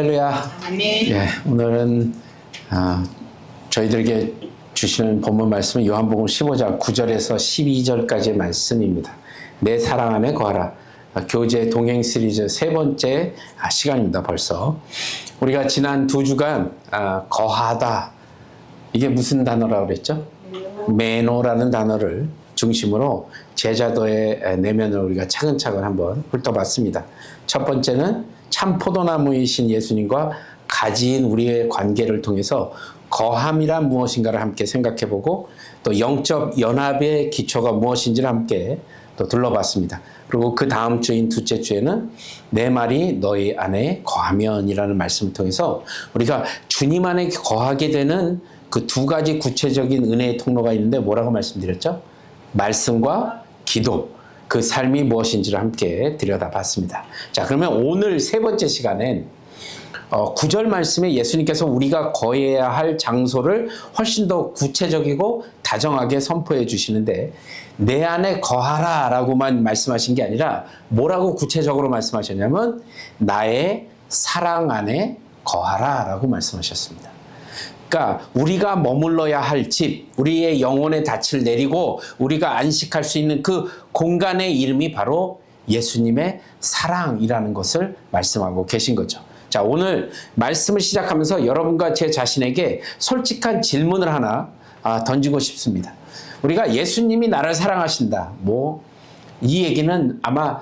할렐루야. 아멘. 예, 오늘은 저희들에게 주시는 본문 말씀은 요한복음 15장 9절에서 12절까지의 말씀입니다. 내 사랑 안에 거하라. 교제 동행 시리즈 세 번째 시간입니다. 벌써 우리가 지난 2주간 거하다, 이게 무슨 단어라고 그랬죠? 매노라는 단어를 중심으로 제자도의 내면을 우리가 차근차근 한번 훑어봤습니다. 첫 번째는 참 포도나무이신 예수님과 가지인 우리의 관계를 통해서 거함이란 무엇인가를 함께 생각해보고, 또 영적 연합의 기초가 무엇인지를 함께 또 둘러봤습니다. 그리고 그 다음 주인 둘째 주에는 내 말이 너희 안에 거하면이라는 말씀을 통해서 우리가 주님 안에 거하게 되는 그 두 가지 구체적인 은혜의 통로가 있는데 뭐라고 말씀드렸죠? 말씀과 기도, 그 삶이 무엇인지를 함께 들여다봤습니다. 자, 그러면 오늘 세 번째 시간엔 9절 말씀에 예수님께서 우리가 거해야 할 장소를 훨씬 더 구체적이고 다정하게 선포해 주시는데, 내 안에 거하라 라고만 말씀하신 게 아니라 뭐라고 구체적으로 말씀하셨냐면 나의 사랑 안에 거하라 라고 말씀하셨습니다. 그러니까 우리가 머물러야 할 집, 우리의 영혼의 닻을 내리고 우리가 안식할 수 있는 그 공간의 이름이 바로 예수님의 사랑이라는 것을 말씀하고 계신 거죠. 자, 오늘 말씀을 시작하면서 여러분과 제 자신에게 솔직한 질문을 하나 던지고 싶습니다. 우리가 예수님이 나를 사랑하신다, 이 얘기는 아마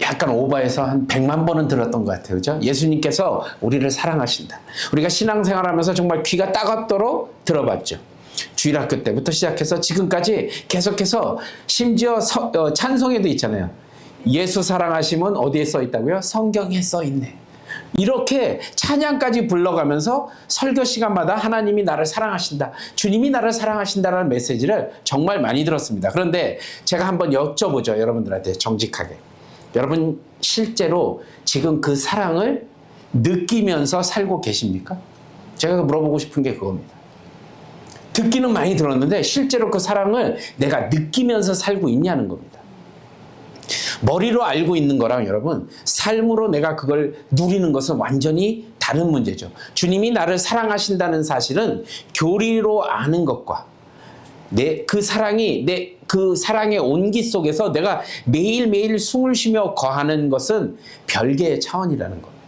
약간 오버해서 한 100만 번은 들었던 것 같아요. 그죠? 예수님께서 우리를 사랑하신다. 우리가 신앙생활하면서 정말 귀가 따갑도록 들어봤죠. 주일학교 때부터 시작해서 지금까지 계속해서, 심지어 찬송에도 있잖아요. 예수 사랑하심은 어디에 써 있다고요? 성경에 써 있네. 이렇게 찬양까지 불러가면서 설교 시간마다 하나님이 나를 사랑하신다, 주님이 나를 사랑하신다라는 메시지를 정말 많이 들었습니다. 그런데 제가 한번 여쭤보죠. 여러분들한테 정직하게. 여러분 실제로 지금 그 사랑을 느끼면서 살고 계십니까? 제가 물어보고 싶은 게 그겁니다. 듣기는 많이 들었는데 실제로 그 사랑을 내가 느끼면서 살고 있냐는 겁니다. 머리로 알고 있는 거랑 여러분 삶으로 내가 그걸 누리는 것은 완전히 다른 문제죠. 주님이 나를 사랑하신다는 사실은 교리로 아는 것과 그 사랑의 온기 속에서 내가 매일매일 숨을 쉬며 거하는 것은 별개의 차원이라는 겁니다.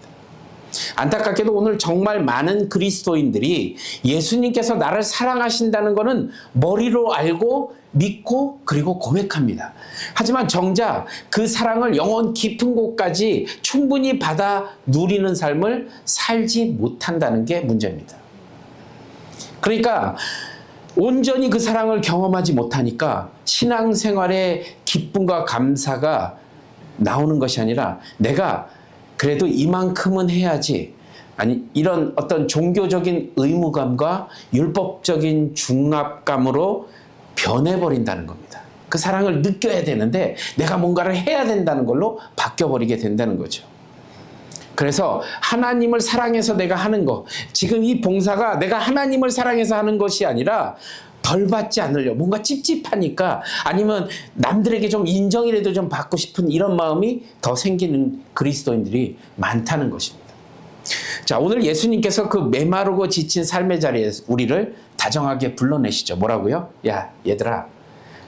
안타깝게도 오늘 정말 많은 그리스도인들이 예수님께서 나를 사랑하신다는 것은 머리로 알고 믿고 그리고 고백합니다. 하지만 정작 그 사랑을 영혼 깊은 곳까지 충분히 받아 누리는 삶을 살지 못한다는 게 문제입니다. 그러니까 온전히 그 사랑을 경험하지 못하니까 신앙생활의 기쁨과 감사가 나오는 것이 아니라 내가 그래도 이만큼은 해야지, 아니 이런 어떤 종교적인 의무감과 율법적인 중압감으로 변해버린다는 겁니다. 그 사랑을 느껴야 되는데 내가 뭔가를 해야 된다는 걸로 바뀌어버리게 된다는 거죠. 그래서 하나님을 사랑해서 내가 하는 거, 지금 이 봉사가 내가 하나님을 사랑해서 하는 것이 아니라 벌 받지 않으려, 뭔가 찝찝하니까, 아니면 남들에게 좀 인정이라도 좀 받고 싶은 이런 마음이 더 생기는 그리스도인들이 많다는 것입니다. 자, 오늘 예수님께서 그 메마르고 지친 삶의 자리에 우리를 다정하게 불러내시죠. 뭐라고요? 야, 얘들아,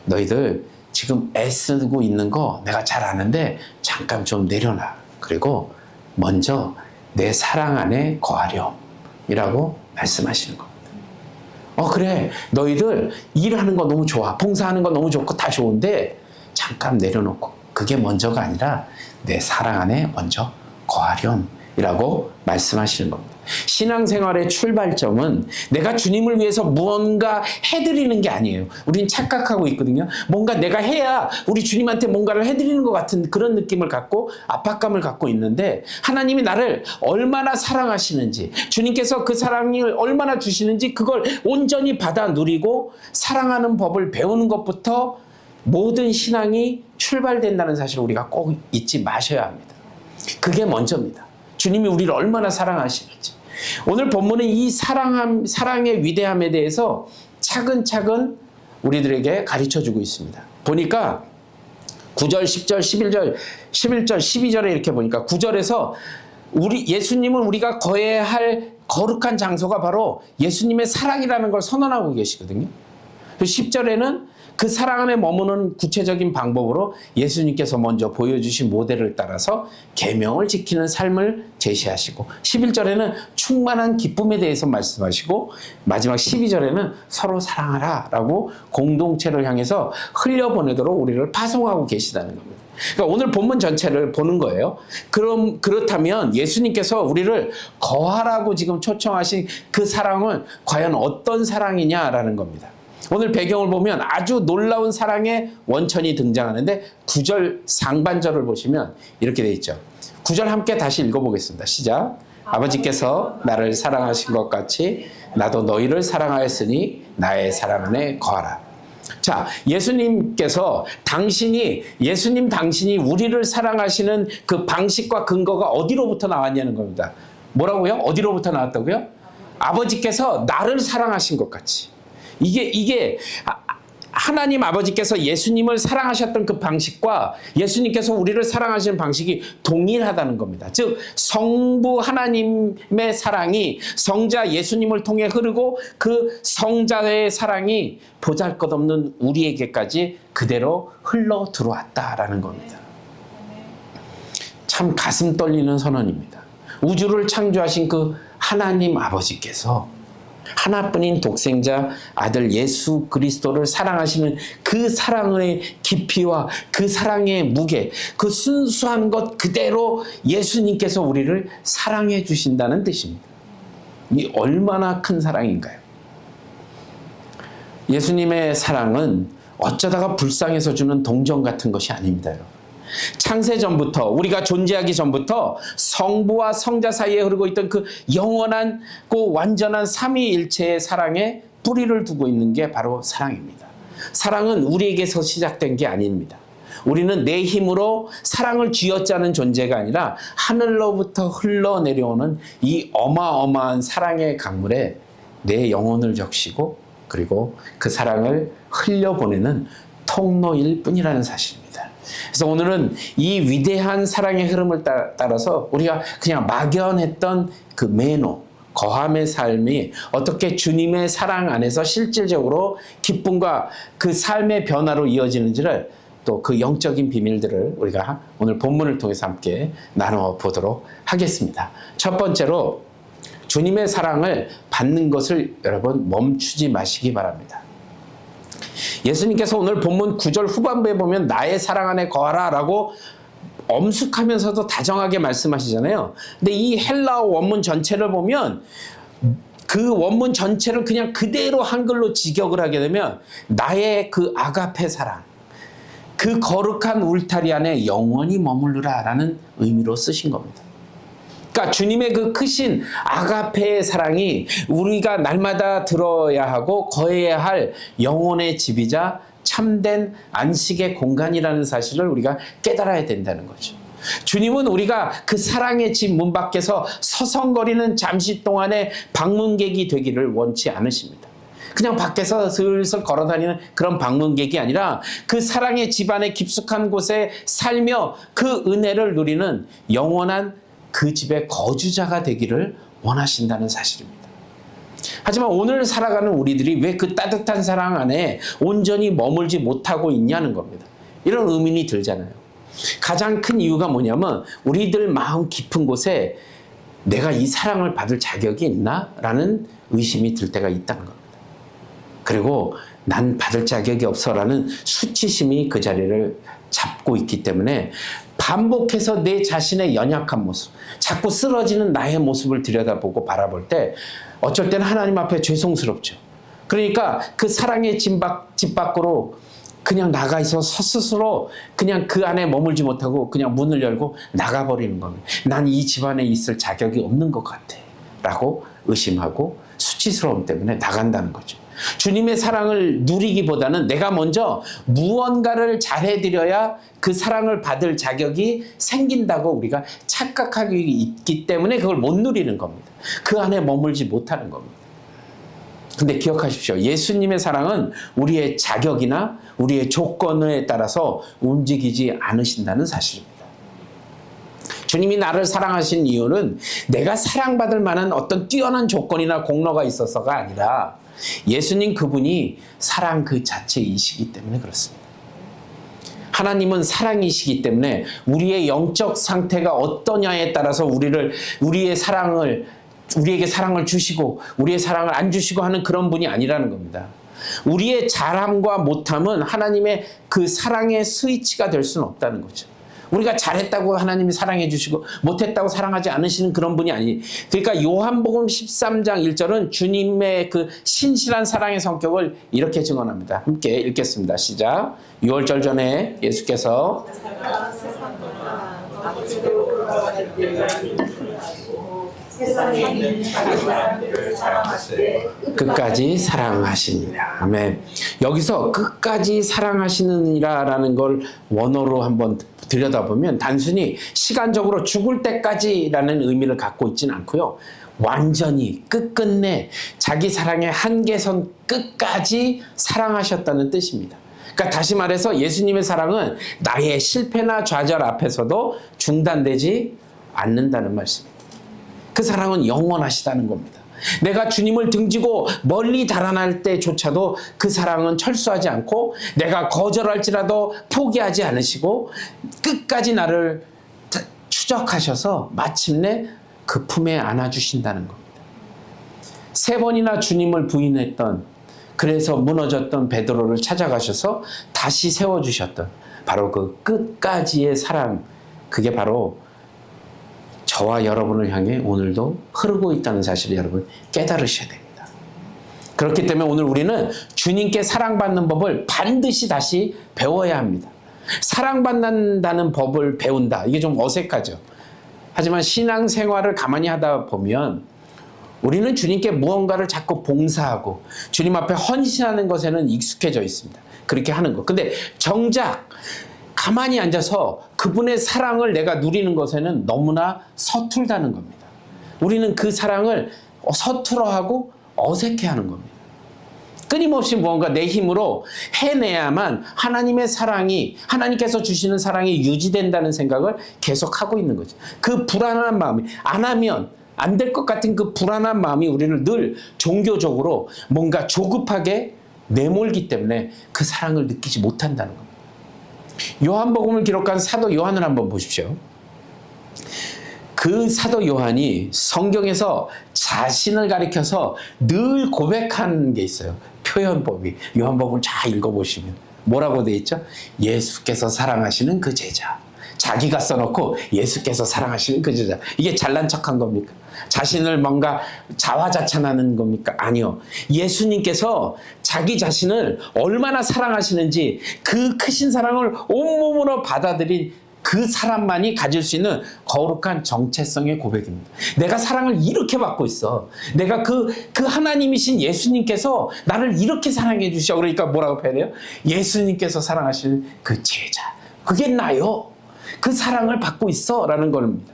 너희들 지금 애쓰고 있는 거 내가 잘 아는데 잠깐 좀 내려놔. 그리고 먼저 내 사랑 안에 거하렴 이라고 말씀하시는 겁니다. 그래, 너희들 일하는 거 너무 좋아, 봉사하는 거 너무 좋고 다 좋은데 잠깐 내려놓고, 그게 먼저가 아니라 내 사랑 안에 먼저 거하렴 이라고 말씀하시는 겁니다. 신앙생활의 출발점은 내가 주님을 위해서 무언가 해드리는 게 아니에요. 우린 착각하고 있거든요. 뭔가 내가 해야 우리 주님한테 뭔가를 해드리는 것 같은 그런 느낌을 갖고 압박감을 갖고 있는데, 하나님이 나를 얼마나 사랑하시는지, 주님께서 그 사랑을 얼마나 주시는지 그걸 온전히 받아 누리고 사랑하는 법을 배우는 것부터 모든 신앙이 출발된다는 사실을 우리가 꼭 잊지 마셔야 합니다. 그게 먼저입니다. 주님이 우리를 얼마나 사랑하시는지. 오늘 본문은 이 사랑의 위대함에 대해서 차근차근 우리들에게 가르쳐주고 있습니다. 보니까 9절, 10절, 11절, 12절에 이렇게 보니까 9절에서 예수님은 우리가 거해야 할 거룩한 장소가 바로 예수님의 사랑이라는 걸 선언하고 계시거든요. 10절에는 그 사랑 안에 머무는 구체적인 방법으로 예수님께서 먼저 보여주신 모델을 따라서 계명을 지키는 삶을 제시하시고, 11절에는 충만한 기쁨에 대해서 말씀하시고, 마지막 12절에는 서로 사랑하라 라고 공동체를 향해서 흘려보내도록 우리를 파송하고 계시다는 겁니다. 그러니까 오늘 본문 전체를 보는 거예요. 그렇다면 예수님께서 우리를 거하라고 지금 초청하신 그 사랑은 과연 어떤 사랑이냐라는 겁니다. 오늘 배경을 보면 아주 놀라운 사랑의 원천이 등장하는데 9절 상반절을 보시면 이렇게 돼 있죠. 9절 함께 다시 읽어보겠습니다. 시작. 아버지께서 나를 사랑하신 것 같이 나도 너희를 사랑하였으니 나의 사랑 안에 거하라. 자, 예수님께서 당신이 우리를 사랑하시는 그 방식과 근거가 어디로부터 나왔냐는 겁니다. 뭐라고요? 어디로부터 나왔다고요? 아버지께서 나를 사랑하신 것 같이. 이게 하나님 아버지께서 예수님을 사랑하셨던 그 방식과 예수님께서 우리를 사랑하시는 방식이 동일하다는 겁니다. 즉 성부 하나님의 사랑이 성자 예수님을 통해 흐르고 그 성자의 사랑이 보잘것없는 우리에게까지 그대로 흘러 들어왔다라는 겁니다. 참 가슴 떨리는 선언입니다. 우주를 창조하신 그 하나님 아버지께서 하나뿐인 독생자 아들 예수 그리스도를 사랑하시는 그 사랑의 깊이와 그 사랑의 무게, 그 순수한 것 그대로 예수님께서 우리를 사랑해 주신다는 뜻입니다. 이 얼마나 큰 사랑인가요? 예수님의 사랑은 어쩌다가 불쌍해서 주는 동정 같은 것이 아닙니다. 창세 전부터, 우리가 존재하기 전부터 성부와 성자 사이에 흐르고 있던 그 영원한 그 완전한 삼위일체의 사랑에 뿌리를 두고 있는 게 바로 사랑입니다. 사랑은 우리에게서 시작된 게 아닙니다. 우리는 내 힘으로 사랑을 쥐어짜는 존재가 아니라 하늘로부터 흘러내려오는 이 어마어마한 사랑의 강물에 내 영혼을 적시고 그리고 그 사랑을 흘려보내는 통로일 뿐이라는 사실입니다. 그래서 오늘은 이 위대한 사랑의 흐름을 따라서 우리가 그냥 막연했던 그 매너, 거함의 삶이 어떻게 주님의 사랑 안에서 실질적으로 기쁨과 그 삶의 변화로 이어지는지를 또 그 영적인 비밀들을 우리가 오늘 본문을 통해서 함께 나눠보도록 하겠습니다. 첫 번째로 주님의 사랑을 받는 것을 여러분 멈추지 마시기 바랍니다. 예수님께서 오늘 본문 9절 후반부에 보면 나의 사랑 안에 거하라 라고 엄숙하면서도 다정하게 말씀하시잖아요. 근데 이 헬라어 원문 전체를 보면 그 원문 전체를 그냥 그대로 한글로 직역을 하게 되면 나의 그 아가페 사랑, 그 거룩한 울타리 안에 영원히 머무르라 라는 의미로 쓰신 겁니다. 그러니까 주님의 그 크신 아가페의 사랑이 우리가 날마다 들어야 하고 거해야 할 영혼의 집이자 참된 안식의 공간이라는 사실을 우리가 깨달아야 된다는 거죠. 주님은 우리가 그 사랑의 집 문 밖에서 서성거리는 잠시 동안의 방문객이 되기를 원치 않으십니다. 그냥 밖에서 슬슬 걸어다니는 그런 방문객이 아니라 그 사랑의 집 안에 깊숙한 곳에 살며 그 은혜를 누리는 영원한 그 집의 거주자가 되기를 원하신다는 사실입니다. 하지만 오늘 살아가는 우리들이 왜 그 따뜻한 사랑 안에 온전히 머물지 못하고 있냐는 겁니다. 이런 의문이 들잖아요. 가장 큰 이유가 뭐냐면 우리들 마음 깊은 곳에 내가 이 사랑을 받을 자격이 있나? 라는 의심이 들 때가 있다는 겁니다. 그리고 난 받을 자격이 없어라는 수치심이 그 자리를 잡고 있기 때문에 반복해서 내 자신의 연약한 모습, 자꾸 쓰러지는 나의 모습을 들여다보고 바라볼 때 어쩔 때는 하나님 앞에 죄송스럽죠. 그러니까 그 사랑의 집 밖으로 그냥 나가 있어서 스스로 그냥 그 안에 머물지 못하고 그냥 문을 열고 나가버리는 겁니다. 난 이 집 안에 있을 자격이 없는 것 같아 라고 의심하고 수치스러움 때문에 나간다는 거죠. 주님의 사랑을 누리기보다는 내가 먼저 무언가를 잘해드려야 그 사랑을 받을 자격이 생긴다고 우리가 착각하기 있기 때문에 그걸 못 누리는 겁니다. 그 안에 머물지 못하는 겁니다. 근데 기억하십시오. 예수님의 사랑은 우리의 자격이나 우리의 조건에 따라서 움직이지 않으신다는 사실입니다. 주님이 나를 사랑하신 이유는 내가 사랑받을 만한 어떤 뛰어난 조건이나 공로가 있어서가 아니라 예수님 그분이 사랑 그 자체이시기 때문에 그렇습니다. 하나님은 사랑이시기 때문에 우리의 영적 상태가 어떠냐에 따라서 우리에게 사랑을 주시고 우리의 사랑을 안 주시고 하는 그런 분이 아니라는 겁니다. 우리의 잘함과 못함은 하나님의 그 사랑의 스위치가 될 수는 없다는 거죠. 우리가 잘했다고 하나님이 사랑해 주시고 못했다고 사랑하지 않으시는 그런 분이 아니. 그러니까 요한복음 13장 1절은 주님의 그 신실한 사랑의 성격을 이렇게 증언합니다. 함께 읽겠습니다. 시작. 6월절 전에 예수께서 끝까지 사랑하시니라. 아멘. 여기서 끝까지 사랑하시느니라라는 걸 원어로 한번 들여다보면 단순히 시간적으로 죽을 때까지라는 의미를 갖고 있지는 않고요. 완전히 끝끝내 자기 사랑의 한계선 끝까지 사랑하셨다는 뜻입니다. 그러니까 다시 말해서 예수님의 사랑은 나의 실패나 좌절 앞에서도 중단되지 않는다는 말씀입니다. 그 사랑은 영원하시다는 겁니다. 내가 주님을 등지고 멀리 달아날 때조차도 그 사랑은 철수하지 않고 내가 거절할지라도 포기하지 않으시고 끝까지 나를 추적하셔서 마침내 그 품에 안아주신다는 겁니다. 3번이나 주님을 부인했던, 그래서 무너졌던 베드로를 찾아가셔서 다시 세워주셨던 바로 그 끝까지의 사랑, 그게 바로 저와 여러분을 향해 오늘도 흐르고 있다는 사실을 여러분 깨달으셔야 됩니다. 그렇기 때문에 오늘 우리는 주님께 사랑받는 법을 반드시 다시 배워야 합니다. 사랑받는다는 법을 배운다. 이게 좀 어색하죠. 하지만 신앙생활을 가만히 하다 보면 우리는 주님께 무언가를 자꾸 봉사하고 주님 앞에 헌신하는 것에는 익숙해져 있습니다. 그렇게 하는 것. 근데 정작 가만히 앉아서 그분의 사랑을 내가 누리는 것에는 너무나 서툴다는 겁니다. 우리는 그 사랑을 서툴어하고 어색해하는 겁니다. 끊임없이 무언가 내 힘으로 해내야만 하나님의 사랑이, 하나님께서 주시는 사랑이 유지된다는 생각을 계속하고 있는 거죠. 그 불안한 마음이, 안 하면 안 될 것 같은 그 불안한 마음이 우리를 늘 종교적으로 뭔가 조급하게 내몰기 때문에 그 사랑을 느끼지 못한다는 겁니다. 요한복음을 기록한 사도 요한을 한번 보십시오. 그 사도 요한이 성경에서 자신을 가리켜서 늘 고백한 게 있어요. 표현법이. 요한복음을 잘 읽어보시면 뭐라고 되어 있죠? 예수께서 사랑하시는 그 제자. 자기가 써놓고 예수께서 사랑하시는 그 제자. 이게 잘난 척한 겁니까? 자신을 뭔가 자화자찬하는 겁니까? 아니요. 예수님께서 자기 자신을 얼마나 사랑하시는지 그 크신 사랑을 온몸으로 받아들인 그 사람만이 가질 수 있는 거룩한 정체성의 고백입니다. 내가 사랑을 이렇게 받고 있어. 내가 그 하나님이신 예수님께서 나를 이렇게 사랑해 주셔. 그러니까 뭐라고 표현해요? 예수님께서 사랑하시는 그 제자. 그게 나요. 그 사랑을 받고 있어. 라는 겁니다.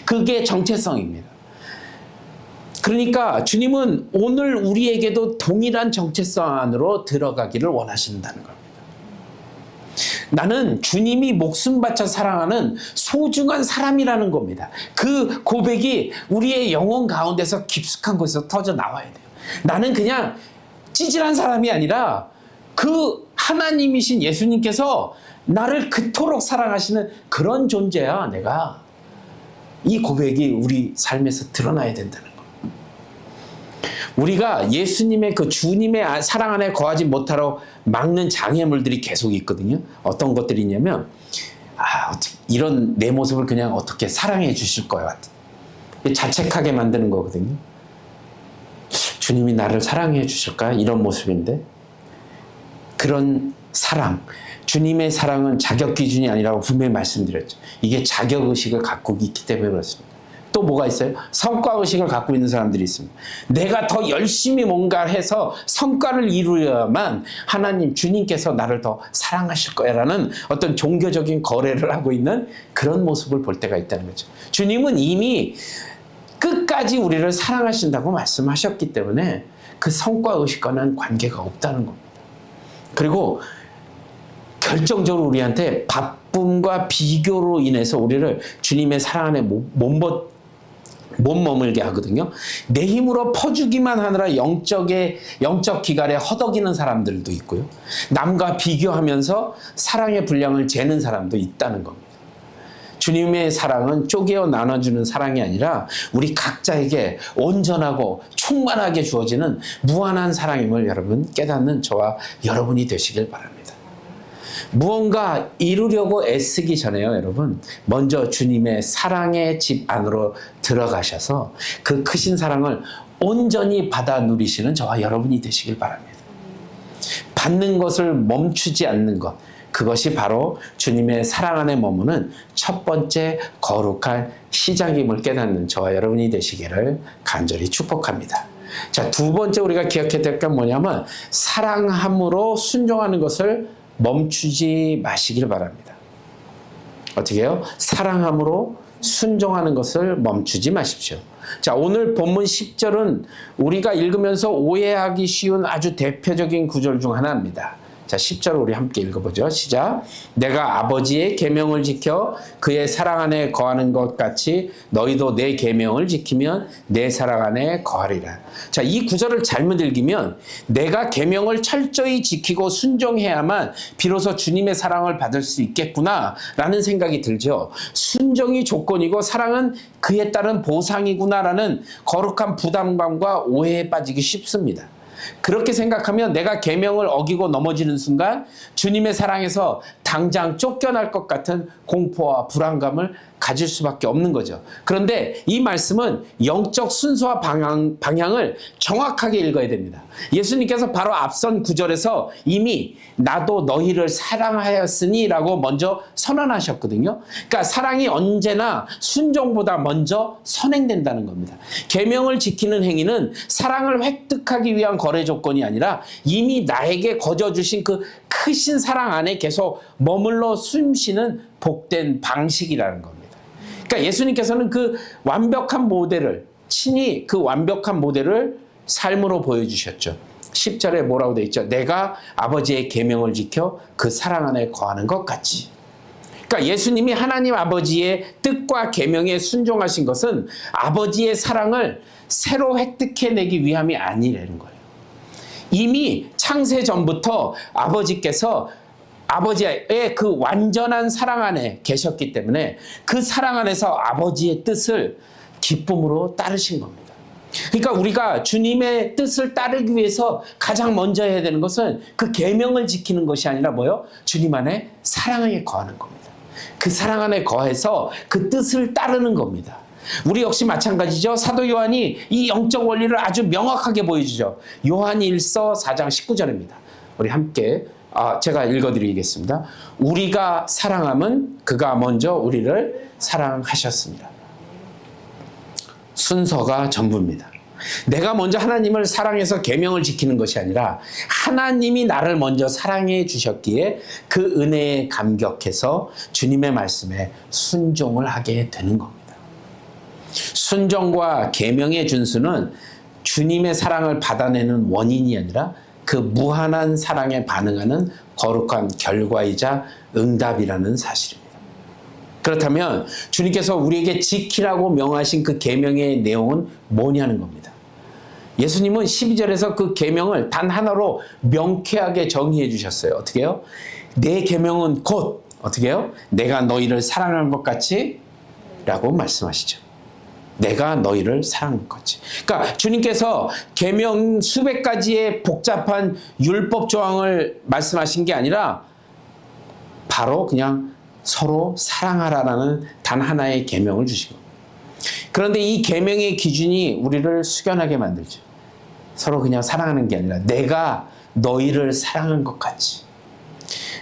그게 정체성입니다. 그러니까 주님은 오늘 우리에게도 동일한 정체성 안으로 들어가기를 원하신다는 겁니다. 나는 주님이 목숨 바쳐 사랑하는 소중한 사람이라는 겁니다. 그 고백이 우리의 영혼 가운데서 깊숙한 곳에서 터져 나와야 돼요. 나는 그냥 찌질한 사람이 아니라 그 하나님이신 예수님께서 나를 그토록 사랑하시는 그런 존재야, 내가. 이 고백이 우리 삶에서 드러나야 된다는 거예요. 우리가 예수님의 그 주님의 사랑 안에 거하지 못하러 막는 장애물들이 계속 있거든요. 어떤 것들이 있냐면, 이런 내 모습을 그냥 어떻게 사랑해 주실 것 같은, 자책하게 만드는 거거든요. 주님이 나를 사랑해 주실까? 이런 모습인데, 그런 사랑, 주님의 사랑은 자격 기준이 아니라고 분명히 말씀드렸죠. 이게 자격의식을 갖고 있기 때문에 그렇습니다. 또 뭐가 있어요? 성과의식을 갖고 있는 사람들이 있습니다. 내가 더 열심히 뭔가 해서 성과를 이루어야만 하나님, 주님께서 나를 더 사랑하실 거야 라는 어떤 종교적인 거래를 하고 있는 그런 모습을 볼 때가 있다는 거죠. 주님은 이미 끝까지 우리를 사랑하신다고 말씀하셨기 때문에 그 성과의식과는 관계가 없다는 겁니다. 그리고 결정적으로 우리한테 나쁨과 비교로 인해서 우리를 주님의 사랑 안에 못 머물게 하거든요. 내 힘으로 퍼주기만 하느라 영적 기갈에 허덕이는 사람들도 있고요. 남과 비교하면서 사랑의 분량을 재는 사람도 있다는 겁니다. 주님의 사랑은 쪼개어 나눠주는 사랑이 아니라 우리 각자에게 온전하고 충만하게 주어지는 무한한 사랑임을 여러분 깨닫는 저와 여러분이 되시길 바랍니다. 무언가 이루려고 애쓰기 전에요, 여러분. 먼저 주님의 사랑의 집 안으로 들어가셔서 그 크신 사랑을 온전히 받아 누리시는 저와 여러분이 되시길 바랍니다. 받는 것을 멈추지 않는 것. 그것이 바로 주님의 사랑 안에 머무는 첫 번째 거룩한 시작임을 깨닫는 저와 여러분이 되시기를 간절히 축복합니다. 자, 두 번째 우리가 기억해야 될 건 뭐냐면 사랑함으로 순종하는 것을 멈추지 마시길 바랍니다. 어떻게 해요? 사랑함으로 순종하는 것을 멈추지 마십시오. 자, 오늘 본문 10절은 우리가 읽으면서 오해하기 쉬운 아주 대표적인 구절 중 하나입니다. 자, 10절 우리 함께 읽어보죠. 시작. 내가 아버지의 계명을 지켜 그의 사랑 안에 거하는 것 같이 너희도 내 계명을 지키면 내 사랑 안에 거하리라. 자, 이 구절을 잘못 읽으면 내가 계명을 철저히 지키고 순종해야만 비로소 주님의 사랑을 받을 수 있겠구나 라는 생각이 들죠. 순종이 조건이고 사랑은 그에 따른 보상이구나라는 거룩한 부담감과 오해에 빠지기 쉽습니다. 그렇게 생각하면 내가 계명을 어기고 넘어지는 순간 주님의 사랑에서 당장 쫓겨날 것 같은 공포와 불안감을 가질 수밖에 없는 거죠. 그런데 이 말씀은 영적 순서와 방향을 정확하게 읽어야 됩니다. 예수님께서 바로 앞선 구절에서 이미 나도 너희를 사랑하였으니 라고 먼저 선언하셨거든요. 그러니까 사랑이 언제나 순종보다 먼저 선행된다는 겁니다. 계명을 지키는 행위는 사랑을 획득하기 위한 거래 조건이 아니라 이미 나에게 거저 주신 그 크신 사랑 안에 계속 머물러 숨쉬는 복된 방식이라는 겁니다. 그러니까 예수님께서는 그 완벽한 모델을 친히 그 완벽한 모델을 삶으로 보여주셨죠. 10절에 뭐라고 되어 있죠? 내가 아버지의 계명을 지켜 그 사랑 안에 거하는 것 같이. 그러니까 예수님이 하나님 아버지의 뜻과 계명에 순종하신 것은 아버지의 사랑을 새로 획득해내기 위함이 아니라는 거예요. 이미 창세 전부터 아버지께서 아버지의 그 완전한 사랑 안에 계셨기 때문에 그 사랑 안에서 아버지의 뜻을 기쁨으로 따르신 겁니다. 그러니까 우리가 주님의 뜻을 따르기 위해서 가장 먼저 해야 되는 것은 그 계명을 지키는 것이 아니라 뭐요? 주님 안에 사랑에 거하는 겁니다. 그 사랑 안에 거해서 그 뜻을 따르는 겁니다. 우리 역시 마찬가지죠. 사도 요한이 이 영적 원리를 아주 명확하게 보여주죠. 요한 1서 4장 19절입니다. 우리 함께 제가 읽어드리겠습니다. 우리가 사랑함은 그가 먼저 우리를 사랑하셨습니다. 순서가 전부입니다. 내가 먼저 하나님을 사랑해서 계명을 지키는 것이 아니라 하나님이 나를 먼저 사랑해 주셨기에 그 은혜에 감격해서 주님의 말씀에 순종을 하게 되는 겁니다. 순종과 계명의 준수는 주님의 사랑을 받아내는 원인이 아니라 그 무한한 사랑에 반응하는 거룩한 결과이자 응답이라는 사실입니다. 그렇다면 주님께서 우리에게 지키라고 명하신 그 계명의 내용은 뭐냐는 겁니다. 예수님은 12절에서 그 계명을 단 하나로 명쾌하게 정의해 주셨어요. 어떻게 해요? 내 계명은 곧 어떻게 해요? 내가 너희를 사랑한 것 같이 라고 말씀하시죠. 내가 너희를 사랑한 거지. 그러니까 주님께서 계명 수백 가지의 복잡한 율법 조항을 말씀하신 게 아니라 바로 그냥 서로 사랑하라라는 단 하나의 계명을 주신 겁니다. 그런데 이 계명의 기준이 우리를 숙연하게 만들죠. 서로 그냥 사랑하는 게 아니라 내가 너희를 사랑한 것 같이.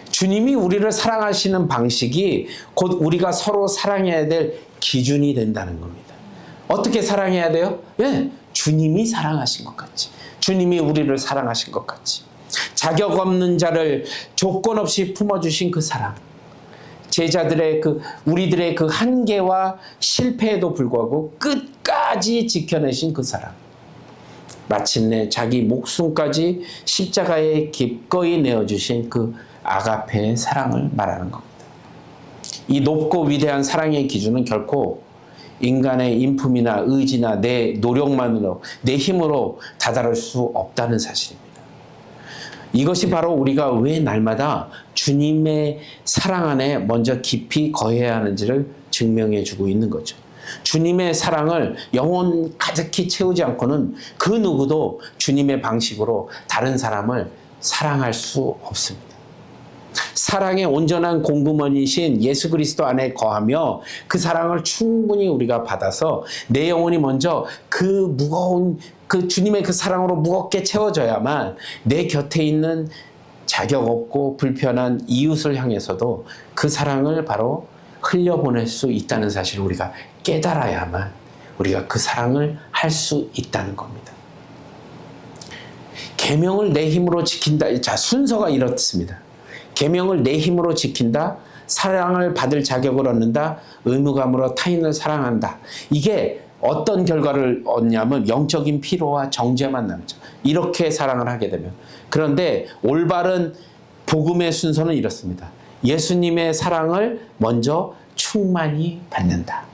주님이 우리를 사랑하시는 방식이 곧 우리가 서로 사랑해야 될 기준이 된다는 겁니다. 어떻게 사랑해야 돼요? 예, 주님이 사랑하신 것 같이. 주님이 우리를 사랑하신 것 같이. 자격 없는 자를 조건 없이 품어주신 그 사랑. 제자들의 우리들의 그 한계와 실패에도 불구하고 끝까지 지켜내신 그 사랑. 마침내 자기 목숨까지 십자가에 기꺼이 내어주신 그 아가페의 사랑을 말하는 겁니다. 이 높고 위대한 사랑의 기준은 결코 인간의 인품이나 의지나 내 노력만으로, 내 힘으로 다다를 수 없다는 사실입니다. 이것이 바로 우리가 왜 날마다 주님의 사랑 안에 먼저 깊이 거해야 하는지를 증명해 주고 있는 거죠. 주님의 사랑을 영혼 가득히 채우지 않고는 그 누구도 주님의 방식으로 다른 사람을 사랑할 수 없습니다. 사랑의 온전한 공급원이신 예수 그리스도 안에 거하며 그 사랑을 충분히 우리가 받아서 내 영혼이 먼저 그 무거운 그 주님의 그 사랑으로 무겁게 채워져야만 내 곁에 있는 자격 없고 불편한 이웃을 향해서도 그 사랑을 바로 흘려보낼 수 있다는 사실을 우리가 깨달아야만 우리가 그 사랑을 할 수 있다는 겁니다. 계명을 내 힘으로 지킨다. 자, 순서가 이렇습니다. 계명을 내 힘으로 지킨다. 사랑을 받을 자격을 얻는다. 의무감으로 타인을 사랑한다. 이게 어떤 결과를 얻냐면 영적인 피로와 정죄만 남죠. 이렇게 사랑을 하게 되면. 그런데 올바른 복음의 순서는 이렇습니다. 예수님의 사랑을 먼저 충만히 받는다.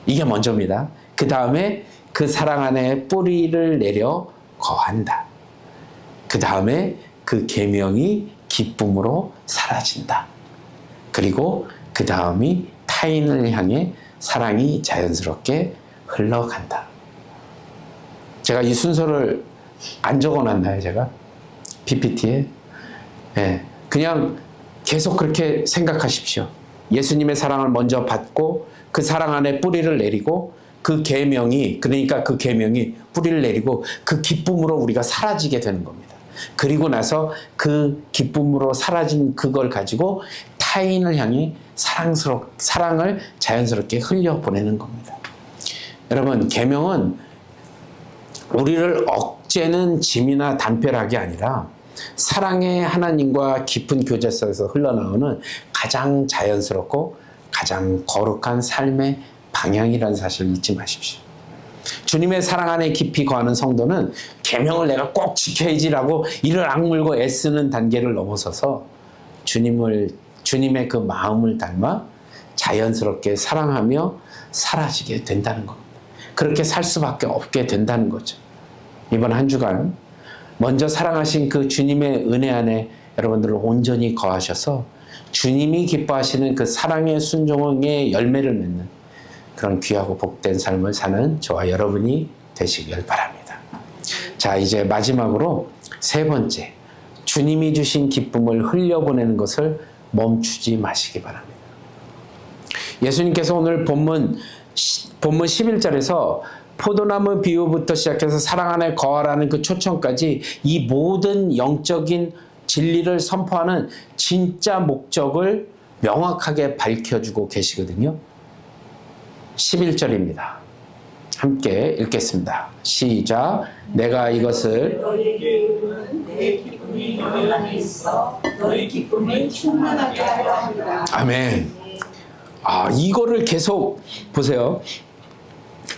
이게 먼저입니다. 그 다음에 그 사랑 안에 뿌리를 내려 거한다. 그 다음에 그 계명이 기쁨으로 사라진다. 그리고 그 다음이 타인을 향해 사랑이 자연스럽게 흘러간다. 제가 이 순서를 안 적어놨나요, 제가? PPT에? 네. 그냥 계속 그렇게 생각하십시오. 예수님의 사랑을 먼저 받고 그 사랑 안에 뿌리를 내리고 그 계명이, 그러니까 그 계명이 뿌리를 내리고 그 기쁨으로 우리가 사라지게 되는 겁니다. 그리고 나서 그 기쁨으로 사라진 그걸 가지고 타인을 향해 사랑을 자연스럽게 흘려보내는 겁니다. 여러분, 계명은 우리를 억제는 짐이나 담벼락이 아니라 사랑의 하나님과 깊은 교제 속에서 흘러나오는 가장 자연스럽고 가장 거룩한 삶의 방향이라는 사실을 잊지 마십시오. 주님의 사랑 안에 깊이 거하는 성도는 계명을 내가 꼭 지켜야지라고 이를 악물고 애쓰는 단계를 넘어서서 주님의 그 마음을 닮아 자연스럽게 사랑하며 사라지게 된다는 겁니다. 그렇게 살 수밖에 없게 된다는 거죠. 이번 한 주간 먼저 사랑하신 그 주님의 은혜 안에 여러분들을 온전히 거하셔서 주님이 기뻐하시는 그 사랑의 순종의 열매를 맺는 그런 귀하고 복된 삶을 사는 저와 여러분이 되시길 바랍니다. 자, 이제 마지막으로 세 번째, 주님이 주신 기쁨을 흘려보내는 것을 멈추지 마시기 바랍니다. 예수님께서 오늘 본문 11절에서 포도나무 비유부터 시작해서 사랑 안에 거하라는 그 초청까지 이 모든 영적인 진리를 선포하는 진짜 목적을 명확하게 밝혀주고 계시거든요. 11절입니다. 함께 읽겠습니다. 시작. 내가 이것을 너희의 기쁨은 내 기쁨이 너희 안에 있어 너희 기쁨이 충만하게 하려 합니다. 아멘. 이거를 계속 보세요.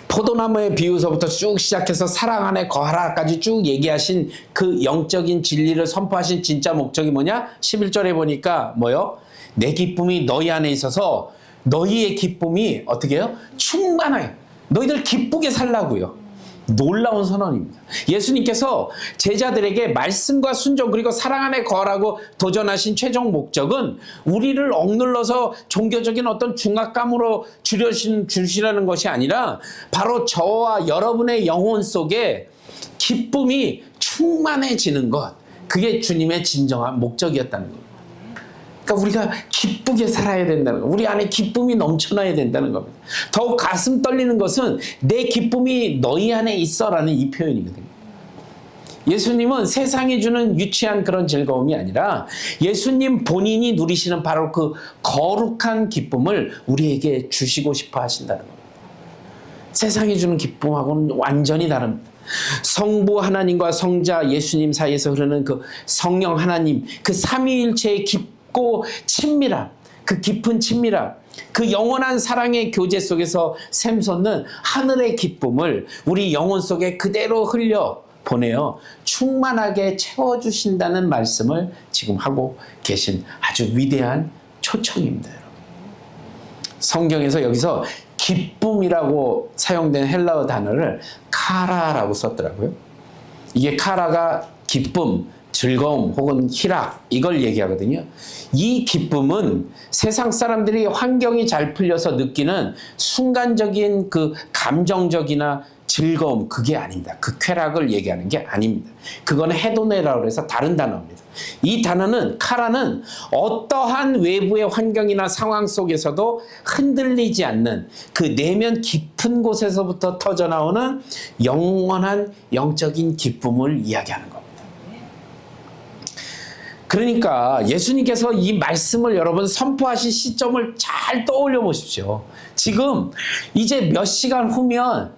포도나무의 비유서부터 쭉 시작해서 사랑 안에 거하라까지 쭉 얘기하신 그 영적인 진리를 선포하신 진짜 목적이 뭐냐? 11절에 보니까 뭐요? 내 기쁨이 너희 안에 있어서 너희의 기쁨이 어떻게 해요? 충만해요. 너희들 기쁘게 살라고요. 놀라운 선언입니다. 예수님께서 제자들에게 말씀과 순종 그리고 사랑 안에 거하라고 도전하신 최종 목적은 우리를 억눌러서 종교적인 어떤 중압감으로 주시라는 것이 아니라 바로 저와 여러분의 영혼 속에 기쁨이 충만해지는 것, 그게 주님의 진정한 목적이었다는 겁니다. 그러니까 우리가 기쁘게 살아야 된다는 거, 우리 안에 기쁨이 넘쳐나야 된다는 겁니다. 더욱 가슴 떨리는 것은 내 기쁨이 너희 안에 있어라는 이 표현이거든요. 예수님은 세상이 주는 유치한 그런 즐거움이 아니라 예수님 본인이 누리시는 바로 그 거룩한 기쁨을 우리에게 주시고 싶어 하신다는 겁니다. 세상이 주는 기쁨하고는 완전히 다릅니다. 성부 하나님과 성자 예수님 사이에서 흐르는 그 성령 하나님, 그 삼위일체의 깊고 친밀함, 그 깊은 친밀함, 그 영원한 사랑의 교제 속에서 샘솟는 하늘의 기쁨을 우리 영혼 속에 그대로 흘려 보내어 충만하게 채워주신다는 말씀을 지금 하고 계신 아주 위대한 초청입니다. 여러분. 성경에서 여기서 기쁨이라고 사용된 헬라어 단어를 카라라고 썼더라고요. 이게 카라가 기쁨, 즐거움 혹은 희락 이걸 얘기하거든요. 이 기쁨은 세상 사람들이 환경이 잘 풀려서 느끼는 순간적인 그 감정적이나 즐거움 그게 아닙니다. 그 쾌락을 얘기하는 게 아닙니다. 그거는 헤도네라고 해서 다른 단어입니다. 이 단어는 카라는 어떠한 외부의 환경이나 상황 속에서도 흔들리지 않는 그 내면 깊은 곳에서부터 터져나오는 영원한 영적인 기쁨을 이야기하는 겁니다. 그러니까 예수님께서 이 말씀을 여러분 선포하신 시점을 잘 떠올려 보십시오. 지금 이제 몇 시간 후면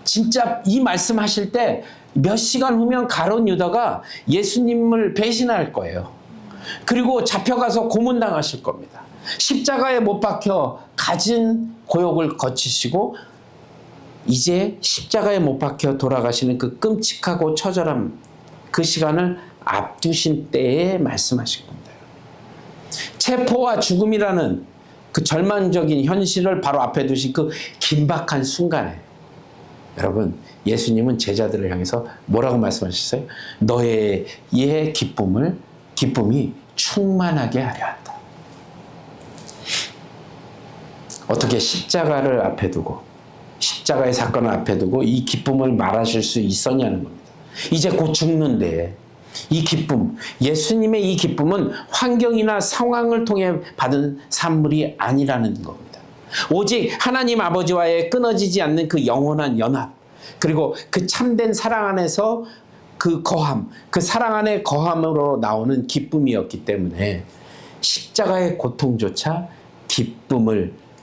진짜 이 말씀하실 때 몇 시간 후면 가룟 유다가 예수님을 배신할 거예요. 그리고 잡혀가서 고문당하실 겁니다. 십자가에 못 박혀 갖은 고역을 거치시고 이제 십자가에 못 박혀 돌아가시는 그 끔찍하고 처절한 그 시간을 앞두신 때에 말씀하신 겁니다. 체포와 죽음이라는 그 절망적인 현실을 바로 앞에 두신 그 긴박한 순간에 여러분 예수님은 제자들을 향해서 뭐라고 말씀하셨어요? 너의 기쁨이 충만하게 하려 한다. 어떻게 십자가를 앞에 두고 십자가의 사건을 앞에 두고 이 기쁨을 말하실 수 있었냐는 겁니다. 이제 곧 죽는데 이 기쁨, 예수님의 이 기쁨은 환경이나 상황을 통해 받은 산물이 아니라는 겁니다. 오직 하나님 아버지와의 끊어지지 않는 그 영원한 연합, 그리고 그 참된 사랑 안에서 그 거함, 그 사랑 안의 거함으로 나오는 기쁨이었기 때문에 십자가의 고통조차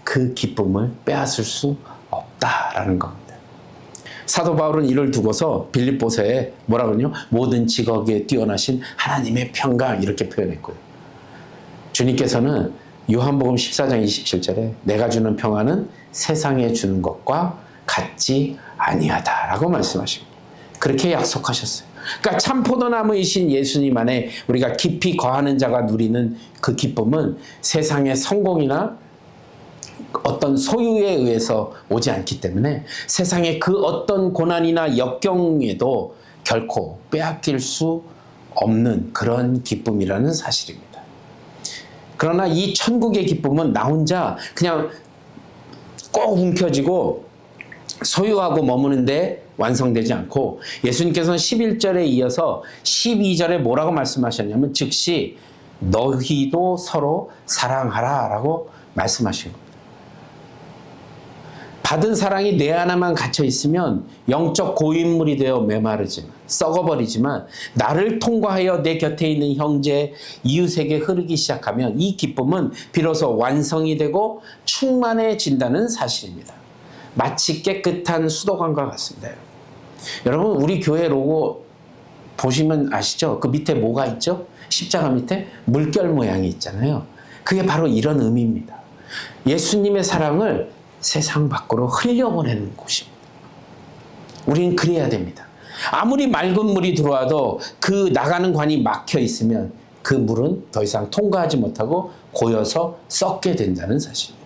그 기쁨을 빼앗을 수 없다라는 겁니다. 사도 바울은 이를 두고서 빌립보서에 뭐라고 하냐? 모든 직업에 뛰어나신 하나님의 평강 이렇게 표현했고요. 주님께서는 요한복음 14장 27절에 내가 주는 평안은 세상에 주는 것과 같지 아니하다라고 말씀하십니다. 그렇게 약속하셨어요. 그러니까 참 포도나무이신 예수님 안에 우리가 깊이 거하는 자가 누리는 그 기쁨은 세상의 성공이나 어떤 소유에 의해서 오지 않기 때문에 세상의 그 어떤 고난이나 역경에도 결코 빼앗길 수 없는 그런 기쁨이라는 사실입니다. 그러나 이 천국의 기쁨은 나 혼자 그냥 꼭 움켜쥐고 소유하고 머무는데 완성되지 않고 예수님께서는 11절에 이어서 12절에 뭐라고 말씀하셨냐면 즉시 너희도 서로 사랑하라 라고 말씀하신 겁니다. 받은 사랑이 내 안에만 갇혀 있으면 영적 고인물이 되어 메마르지만 썩어버리지만 나를 통과하여 내 곁에 있는 형제 이웃에게 흐르기 시작하면 이 기쁨은 비로소 완성이 되고 충만해진다는 사실입니다. 마치 깨끗한 수도관과 같습니다. 여러분 우리 교회 로고 보시면 아시죠? 그 밑에 뭐가 있죠? 십자가 밑에 물결 모양이 있잖아요. 그게 바로 이런 의미입니다. 예수님의 사랑을 세상 밖으로 흘려보내는 곳입니다. 우리는 그래야 됩니다. 아무리 맑은 물이 들어와도 그 나가는 관이 막혀 있으면 그 물은 더 이상 통과하지 못하고 고여서 썩게 된다는 사실입니다.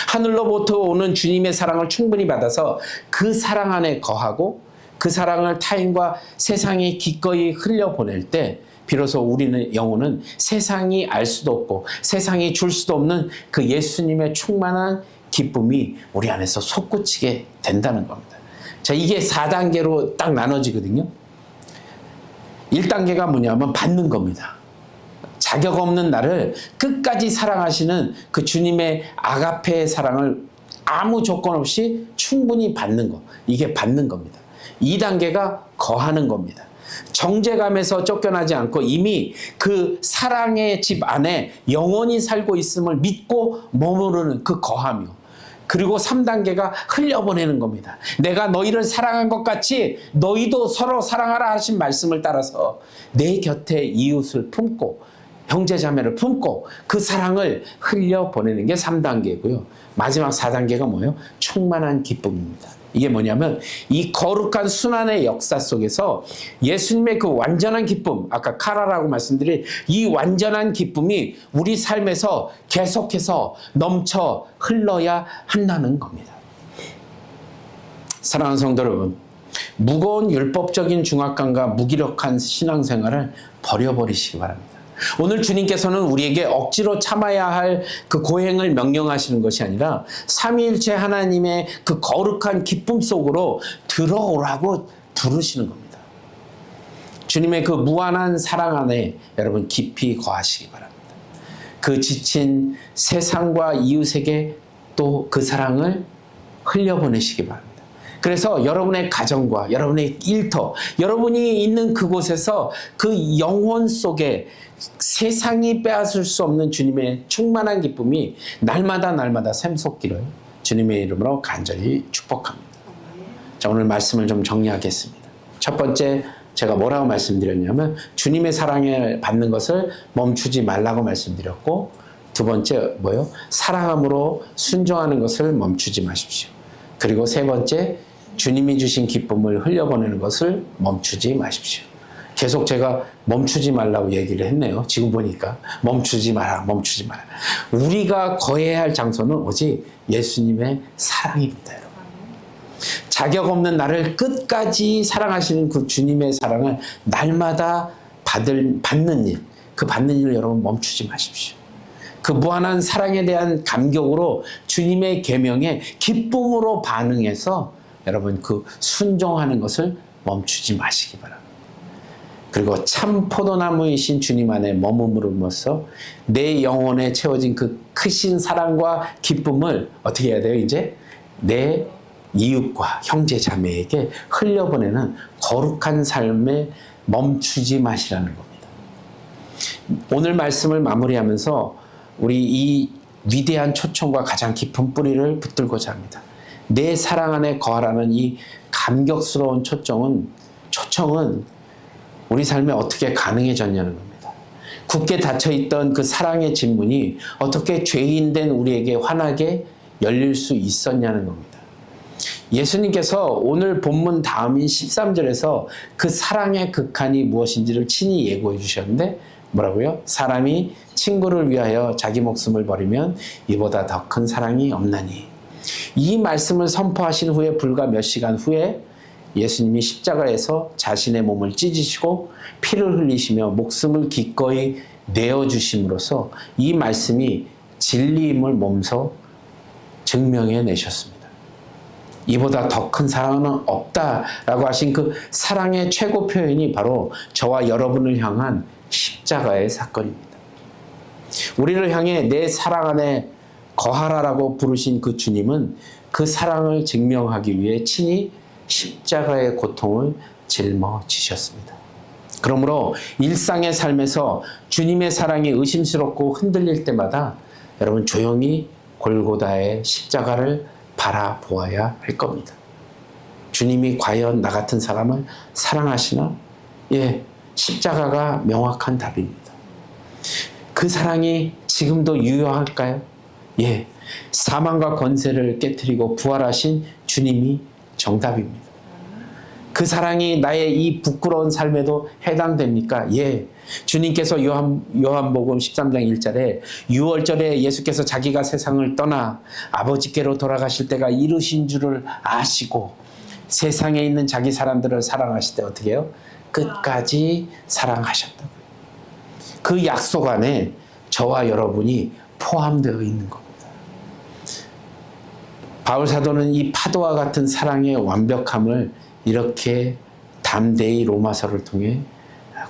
하늘로부터 오는 주님의 사랑을 충분히 받아서 그 사랑 안에 거하고 그 사랑을 타인과 세상에 기꺼이 흘려보낼 때 비로소 우리는 영혼은 세상이 알 수도 없고 세상이 줄 수도 없는 그 예수님의 충만한 기쁨이 우리 안에서 솟구치게 된다는 겁니다. 자, 이게 4단계로 딱 나눠지거든요. 1단계가 뭐냐면 받는 겁니다. 자격 없는 나를 끝까지 사랑하시는 그 주님의 아가페의 사랑을 아무 조건 없이 충분히 받는 것. 이게 받는 겁니다. 2단계가 거하는 겁니다. 정죄감에서 쫓겨나지 않고 이미 그 사랑의 집 안에 영원히 살고 있음을 믿고 머무르는 그 거함이요. 그리고 3단계가 흘려보내는 겁니다. 내가 너희를 사랑한 것 같이 너희도 서로 사랑하라 하신 말씀을 따라서 내 곁에 이웃을 품고 형제자매를 품고 그 사랑을 흘려보내는 게 3단계고요. 마지막 4단계가 뭐예요? 충만한 기쁨입니다. 이게 뭐냐면 이 거룩한 순환의 역사 속에서 예수님의 그 완전한 기쁨, 아까 카라라고 말씀드린 이 완전한 기쁨이 우리 삶에서 계속해서 넘쳐 흘러야 한다는 겁니다. 사랑하는 성도 여러분, 무거운 율법적인 중압감과 무기력한 신앙생활을 버려버리시기 바랍니다. 오늘 주님께서는 우리에게 억지로 참아야 할 그 고행을 명령하시는 것이 아니라 삼위일체 하나님의 그 거룩한 기쁨 속으로 들어오라고 부르시는 겁니다. 주님의 그 무한한 사랑 안에 여러분 깊이 거하시기 바랍니다. 그 지친 세상과 이웃에게 또 그 사랑을 흘려보내시기 바랍니다. 그래서 여러분의 가정과 여러분의 일터, 여러분이 있는 그곳에서 그 영혼 속에 세상이 빼앗을 수 없는 주님의 충만한 기쁨이 날마다 샘솟기를 주님의 이름으로 간절히 축복합니다. 자, 오늘 말씀을 좀 정리하겠습니다. 첫 번째, 제가 뭐라고 말씀드렸냐면 주님의 사랑을 받는 것을 멈추지 말라고 말씀드렸고, 두 번째 뭐요? 사랑함으로 순종하는 것을 멈추지 마십시오. 그리고 세 번째, 주님이 주신 기쁨을 흘려보내는 것을 멈추지 마십시오. 계속 제가 멈추지 말라고 얘기를 했네요. 지금 보니까 멈추지 마라. 우리가 거해야 할 장소는 오직 예수님의 사랑입니다, 여러분. 자격 없는 나를 끝까지 사랑하시는 그 주님의 사랑을 날마다 받는 일, 그 받는 일을 여러분 멈추지 마십시오. 그 무한한 사랑에 대한 감격으로 주님의 계명에 기쁨으로 반응해서 여러분 그 순종하는 것을 멈추지 마시기 바랍니다. 그리고 참 포도나무이신 주님 안에 머무름으로써 내 영혼에 채워진 그 크신 사랑과 기쁨을 어떻게 해야 돼요? 이제 내 이웃과 형제 자매에게 흘려보내는 거룩한 삶에 멈추지 마시라는 겁니다. 오늘 말씀을 마무리하면서 우리 이 위대한 초청과 가장 깊은 뿌리를 붙들고자 합니다. 내 사랑 안에 거하라는 이 감격스러운 초청은 우리 삶에 어떻게 가능해졌냐는 겁니다. 굳게 닫혀있던 그 사랑의 진문이 어떻게 죄인된 우리에게 환하게 열릴 수 있었냐는 겁니다. 예수님께서 오늘 본문 다음인 13절에서 그 사랑의 극한이 무엇인지를 친히 예고해 주셨는데 뭐라고요? 사람이 친구를 위하여 자기 목숨을 버리면 이보다 더 큰 사랑이 없나니. 이 말씀을 선포하신 후에 불과 몇 시간 후에 예수님이 십자가에서 자신의 몸을 찢으시고 피를 흘리시며 목숨을 기꺼이 내어주심으로써 이 말씀이 진리임을 몸소 증명해 내셨습니다. 이보다 더 큰 사랑은 없다라고 하신 그 사랑의 최고 표현이 바로 저와 여러분을 향한 십자가의 사건입니다. 우리를 향해 내 사랑 안에 거하라라고 부르신 그 주님은 그 사랑을 증명하기 위해 친히 십자가의 고통을 짊어지셨습니다. 그러므로 일상의 삶에서 주님의 사랑이 의심스럽고 흔들릴 때마다 여러분 조용히 골고다의 십자가를 바라보아야 할 겁니다. 주님이 과연 나 같은 사람을 사랑하시나? 예, 십자가가 명확한 답입니다. 그 사랑이 지금도 유효할까요? 예, 사망과 권세를 깨트리고 부활하신 주님이 정답입니다. 그 사랑이 나의 이 부끄러운 삶에도 해당됩니까? 예. 주님께서 요한복음 13장 1절에 6월절에 예수께서 자기가 세상을 떠나 아버지께로 돌아가실 때가 이르신 줄을 아시고 세상에 있는 자기 사람들을 사랑하실 때 어떻게 해요? 끝까지 사랑하셨다고요. 그 약속 안에 저와 여러분이 포함되어 있는 겁니다. 바울 사도는 이 파도와 같은 사랑의 완벽함을 이렇게 담대히 로마서를 통해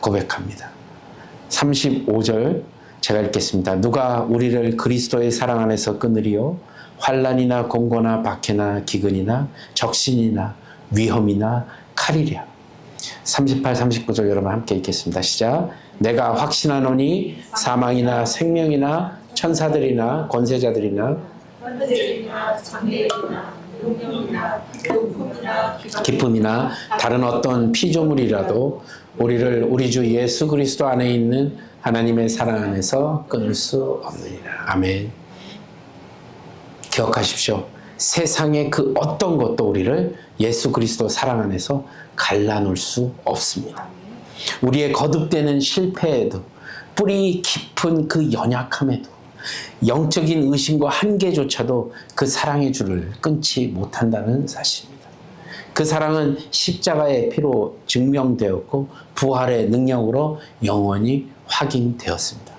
고백합니다. 35절 제가 읽겠습니다. 누가 우리를 그리스도의 사랑 안에서 끊으리요? 환난이나 공고나 박해나 기근이나 적신이나 위험이나 칼이랴. 38, 39절 여러분 함께 읽겠습니다. 시작. 내가 확신하노니 사망이나 생명이나 천사들이나 권세자들이나 장래이나 용령이나 높음이나 기쁨이나 다른 어떤 피조물이라도 우리를 우리 주 예수 그리스도 안에 있는 하나님의 사랑 안에서 끊을 수 없느니라. 아멘. 기억하십시오. 세상의 그 어떤 것도 우리를 예수 그리스도 사랑 안에서 갈라놓을 수 없습니다. 우리의 거듭되는 실패에도, 뿌리 깊은 그 연약함에도, 영적인 의심과 한계조차도 그 사랑의 줄을 끊지 못한다는 사실입니다. 그 사랑은 십자가의 피로 증명되었고 부활의 능력으로 영원히 확인되었습니다.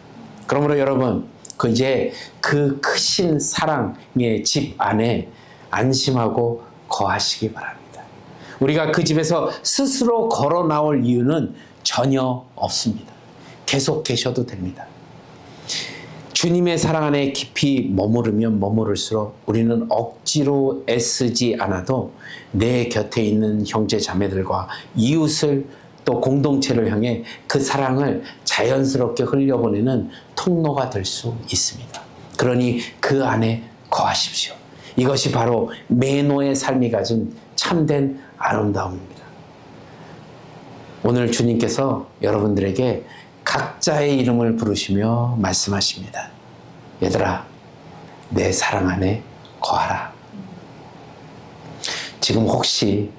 그러므로 여러분, 이제 그 크신 사랑의 집 안에 안심하고 거하시기 바랍니다. 우리가 그 집에서 스스로 걸어 나올 이유는 전혀 없습니다. 계속 계셔도 됩니다. 주님의 사랑 안에 깊이 머무르면 머무를수록 우리는 억지로 애쓰지 않아도 내 곁에 있는 형제 자매들과 이웃을 또 공동체를 향해 그 사랑을 자연스럽게 흘려보내는 통로가 될 수 있습니다. 그러니 그 안에 거하십시오. 이것이 바로 매노의 삶이 가진 참된 아름다움입니다. 오늘 주님께서 여러분들에게 각자의 이름을 부르시며 말씀하십니다. 얘들아, 내 사랑 안에 거하라. 지금 혹시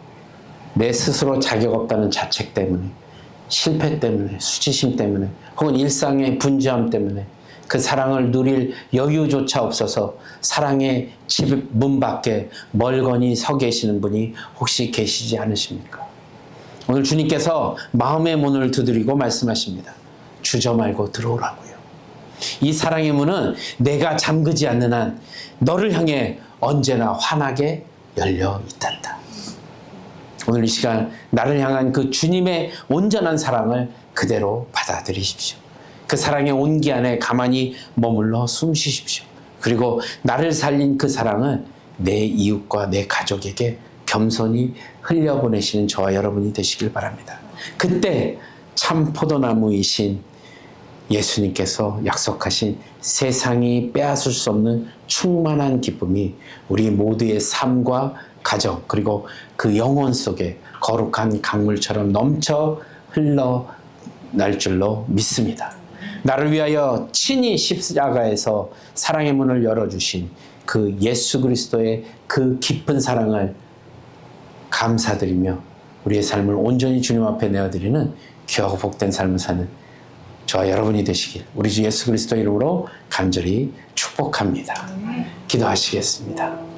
내 스스로 자격 없다는 자책 때문에, 실패 때문에, 수치심 때문에, 혹은 일상의 분주함 때문에 그 사랑을 누릴 여유조차 없어서 사랑의 집 문 밖에 멀거니 서 계시는 분이 혹시 계시지 않으십니까? 오늘 주님께서 마음의 문을 두드리고 말씀하십니다. 주저 말고 들어오라고요. 이 사랑의 문은 내가 잠그지 않는 한 너를 향해 언제나 환하게 열려 있단다. 오늘 이 시간 나를 향한 그 주님의 온전한 사랑을 그대로 받아들이십시오. 그 사랑의 온기 안에 가만히 머물러 숨 쉬십시오. 그리고 나를 살린 그 사랑을 내 이웃과 내 가족에게 겸손히 흘려보내시는 저와 여러분이 되시길 바랍니다. 그때 참 포도나무이신 예수님께서 약속하신 세상이 빼앗을 수 없는 충만한 기쁨이 우리 모두의 삶과 가정 그리고 그 영혼 속에 거룩한 강물처럼 넘쳐 흘러날 줄로 믿습니다. 나를 위하여 친히 십자가에서 사랑의 문을 열어주신 그 예수 그리스도의 그 깊은 사랑을 감사드리며 우리의 삶을 온전히 주님 앞에 내어드리는 귀하고 복된 삶을 사는 저와 여러분이 되시길 우리 주 예수 그리스도 이름으로 간절히 축복합니다. 기도하시겠습니다.